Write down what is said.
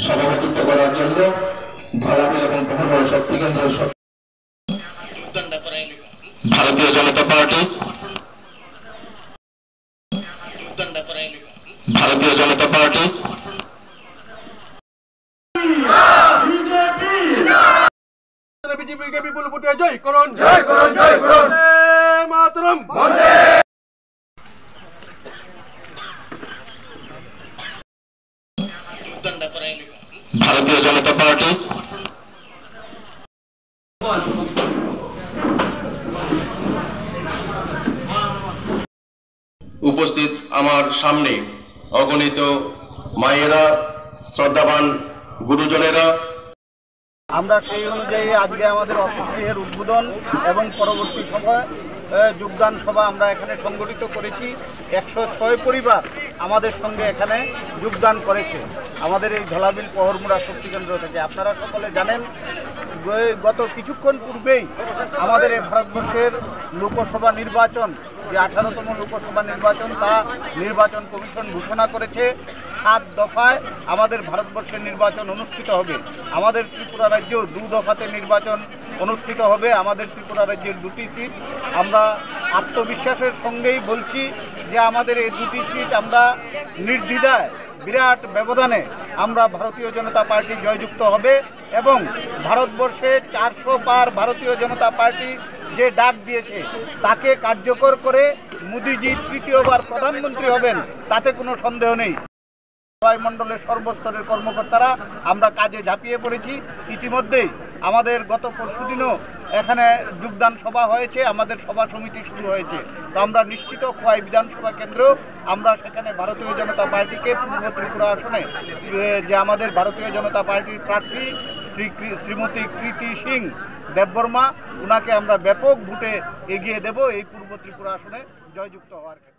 সভাপতিত্ব করার জন্য ধলাবী এবং বহুবড় শক্তি কেন্দ্র ভারতীয় জনতা পার্টি বিজেপিকে বিপুল ভোটে জয় করুন, জয় করুন, জয় করুন। বন্দে মাতরম, বন্দে। ভারতীয় জনতা পার্টি উপস্থিত আমার সামনে অগণিত মায়েরা, শ্রদ্ধাবান গুরুজনেরা, আমরা সেই অনুযায়ী আজকে আমাদের অফিসের উদ্বোধন এবং পরবর্তী সময় যোগদান সভা আমরা এখানে সংগঠিত করেছি। 106 পরিবার আমাদের সঙ্গে এখানে যোগদান করেছে আমাদের এই ধলাবিল পহরমুড়া শক্তি কেন্দ্র থেকে। আপনারা সকলে জানেন গত কিছুক্ষণ পূর্বেই আমাদের এই ভারতবর্ষের লোকসভা নির্বাচন, যে 18তম লোকসভা নির্বাচন, তা নির্বাচন কমিশন ঘোষণা করেছে। 7 দফায় আমাদের ভারতবর্ষের নির্বাচন অনুষ্ঠিত হবে। আমাদের ত্রিপুরা রাজ্যেও 2 দফাতে নির্বাচন অনুষ্ঠিত হবে। আমাদের ত্রিপুরা রাজ্যের 2টি সিট। আমরা আত্মবিশ্বাসের সঙ্গেই বলছি যে আমাদের এই 2টি সিট আমরা নির্দ্বিধায়, বিরাট ব্যবধানে আমরা ভারতীয় জনতা পার্টি জয়যুক্ত হবে এবং ভারতবর্ষে 400 পার ভারতীয় জনতা পার্টি যে ডাক দিয়েছে তাকে কার্যকর করে মোদিজি তৃতীয়বার প্রধানমন্ত্রী হবেন, তাতে কোনো সন্দেহ নেই। মণ্ডলের সর্বস্তরের কর্মকর্তারা আমরা কাজে ঝাঁপিয়ে পড়েছি। ইতিমধ্যেই আমাদের গত পরশুদিনও এখানে যোগদান সভা হয়েছে, আমাদের সভা সমিতি শুরু হয়েছে। তো আমরা নিশ্চিত খোয়াই বিধানসভা কেন্দ্র আমরা সেখানে ভারতীয় জনতা পার্টিকে পূর্ব ত্রিপুরা আসনে যে আমাদের ভারতীয় জনতা পার্টির প্রার্থী শ্রীমতী কৃতি সিং দেববর্মা, ওনাকে আমরা ব্যাপক ভোটে এগিয়ে দেব এই পূর্ব ত্রিপুরা আসনে জয়যুক্ত হওয়ার ক্ষেত্রে।